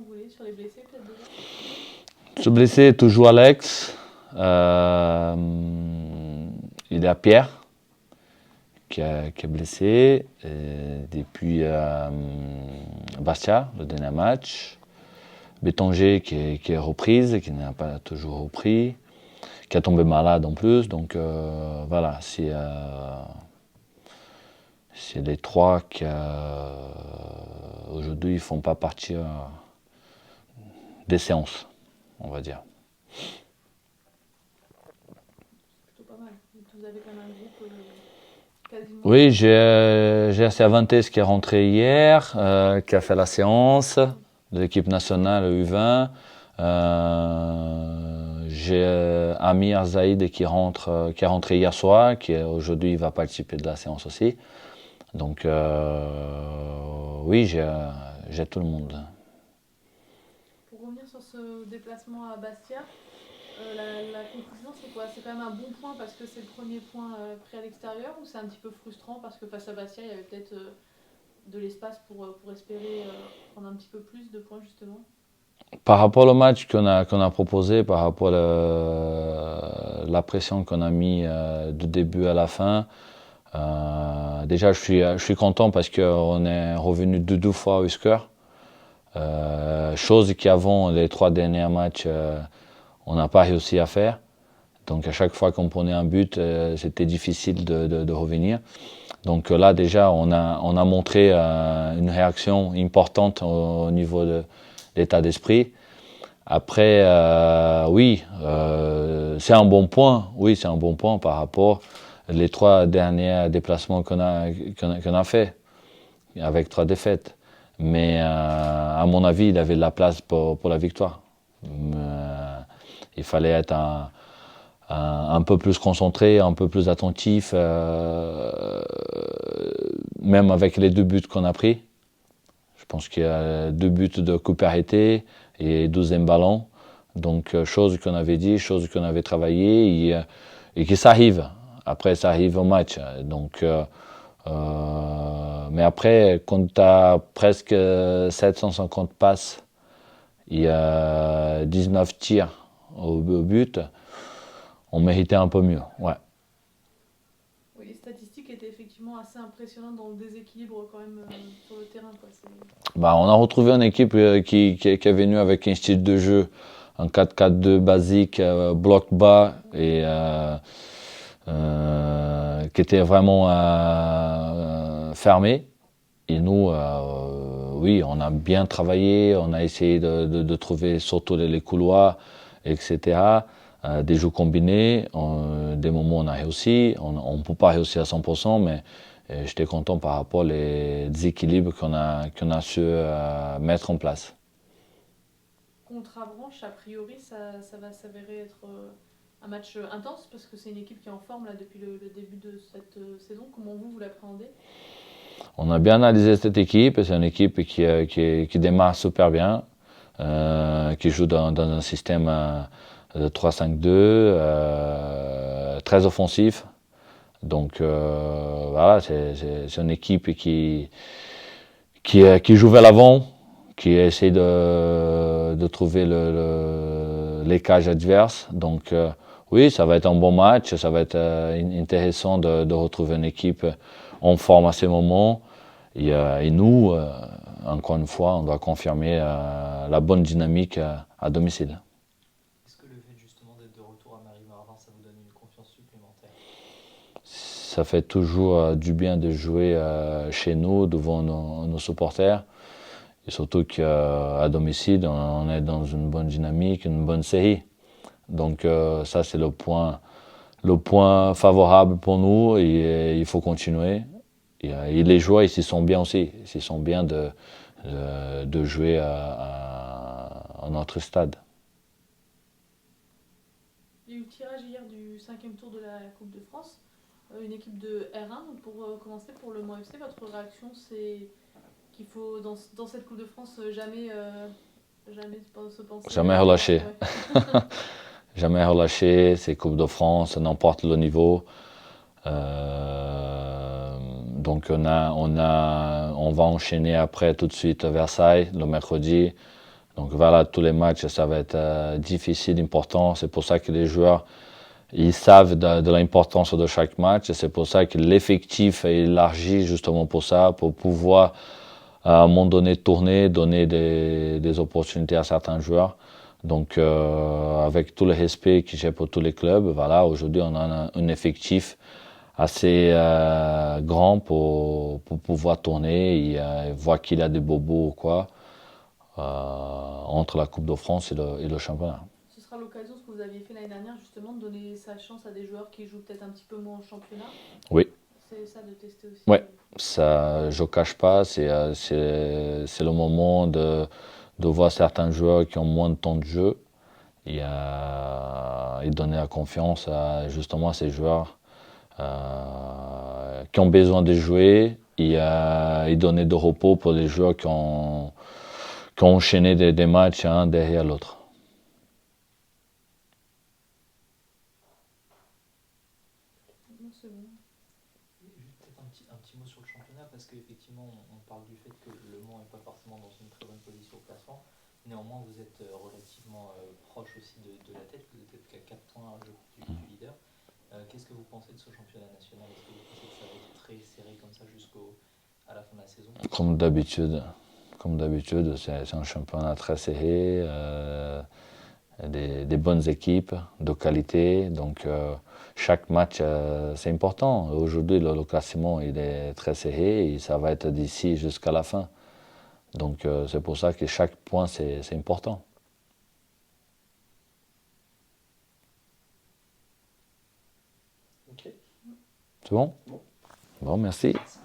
vous voulez sur les blessés peut-être déjà? Se blessé, toujours Alex. Il y a Pierre qui est blessé. Et puis Bastia, le dernier match. Bétanger qui est reprise, qui n'a pas toujours repris, qui est tombé malade en plus. Donc voilà, c'est les trois qui aujourd'hui ne font pas partie des séances, on va dire. C'est plutôt pas mal. Vous avez quand même un groupe quasiment. Oui, j'ai Cervantes qui est rentré hier, qui a fait la séance de l'équipe nationale U20. J'ai Amir Zaïd qui est rentré hier soir, qui aujourd'hui va participer de la séance aussi. Donc oui, j'ai tout le monde. Pour revenir sur ce déplacement à Bastia, la conclusion c'est quoi? C'est quand même un bon point parce que c'est le premier point pris à l'extérieur, ou c'est un petit peu frustrant parce que face à Bastia il y avait peut-être de l'espace pour espérer prendre un petit peu plus de points justement? Par rapport au match qu'on a proposé, par rapport à la pression qu'on a mis du début à la fin, déjà je suis content parce qu'on est revenu deux fois au score. Chose qu'avant les 3 derniers matchs, on n'a pas réussi à faire. Donc à chaque fois qu'on prenait un but, c'était difficile de revenir. Donc là déjà, on a montré une réaction importante au niveau de l'état d'esprit. Après, oui, c'est un bon point. Oui, c'est un bon point par rapport aux 3 derniers déplacements qu'on a fait, avec 3 défaites. Mais à mon avis, il avait de la place pour la victoire. Il fallait être un peu plus concentré, un peu plus attentif, même avec les 2 buts qu'on a pris. Je pense qu'il y a 2 buts de coup arrêté et 12e ballon. Donc, chose qu'on avait dit, chose qu'on avait travaillé et que ça arrive. Après, ça arrive au match. Donc, mais après, quand tu as presque 750 passes, il y a 19 tirs au but, on méritait un peu mieux. Ouais. Oui, les statistiques étaient effectivement assez impressionnantes dans le déséquilibre quand même sur le terrain, quoi. Bah, on a retrouvé une équipe qui est venue avec un style de jeu, un 4-4-2 basique, bloc bas et qui était vraiment fermé. Et nous, oui, on a bien travaillé, on a essayé de trouver surtout les couloirs, etc. Des jeux combinés, des moments on a réussi, on ne peut pas réussir à 100%, mais j'étais content par rapport aux déséquilibres qu'on a su mettre en place. Contre Avranches, a priori, ça va s'avérer être un match intense parce que c'est une équipe qui est en forme là depuis le début de cette saison. Comment vous l'appréhendez? On a bien analysé cette équipe, c'est une équipe qui démarre super bien, qui joue dans un système de 3-5-2, très offensif. Donc voilà, c'est une équipe qui joue vers l'avant, qui essaie de trouver les cages adverses. Donc oui, ça va être un bon match, ça va être intéressant de retrouver une équipe en forme à ces moments. Et nous, encore une fois, on doit confirmer la bonne dynamique à domicile. Est-ce que le fait justement d'être de retour à Marie-Marvin, ça vous donne une confiance supplémentaire? Ça fait toujours du bien de jouer chez nous, devant nos supporters. Et surtout qu'à domicile, on est dans une bonne dynamique, une bonne série. Donc ça, c'est le point favorable pour nous et il faut continuer. Et les joueurs, ils s'y sont bien aussi. Ils s'y sont bien de jouer à notre stade. Il y a eu le tirage hier du 5e tour de la Coupe de France, une équipe de R1. Donc pour commencer, pour le Mans FC, votre réaction, c'est qu'il faut, dans cette Coupe de France, jamais se penser... Jamais relâcher. Ouais. Jamais relâcher, c'est Coupe de France, n'importe le niveau. Donc on va enchaîner après tout de suite à Versailles le mercredi. Donc voilà, tous les matchs, ça va être difficile, important. C'est pour ça que les joueurs, ils savent de l'importance de chaque match. Et c'est pour ça que l'effectif est élargi justement pour ça, pour pouvoir à un moment donné tourner, donner des opportunités à certains joueurs. Donc avec tout le respect que j'ai pour tous les clubs, voilà, aujourd'hui on a un effectif assez grand pour pouvoir tourner et voir qu'il a des bobos ou quoi entre la Coupe de France et le championnat. Ce sera l'occasion, ce que vous aviez fait l'année dernière, justement, de donner sa chance à des joueurs qui jouent peut-être un petit peu moins en championnat. Oui. C'est ça, de tester aussi. Ouais, ça, je ne cache pas, c'est le moment de voir certains joueurs qui ont moins de temps de jeu et donner la confiance justement à ces joueurs qui ont besoin de jouer et donner de repos pour les joueurs qui ont enchaîné des matchs un derrière l'autre. Non, c'est bon. Et juste peut-être un petit mot sur le championnat, parce qu'effectivement, on parle du fait que Le Mans n'est pas forcément dans une très bonne position au classement. Néanmoins, vous êtes relativement proche aussi de la tête, vous êtes qu'à 4 points du leader. Qu'est-ce que vous pensez de ce championnat national? Est-ce que vous pensez que ça va être très serré comme ça jusqu'à la fin de la saison? Comme d'habitude, c'est un championnat très serré, des bonnes équipes de qualité. Donc chaque match, c'est important. Aujourd'hui, le classement il est très serré et ça va être d'ici jusqu'à la fin. Donc c'est pour ça que chaque point, c'est important. Ok. C'est bon? Bon. Bon, merci. Merci.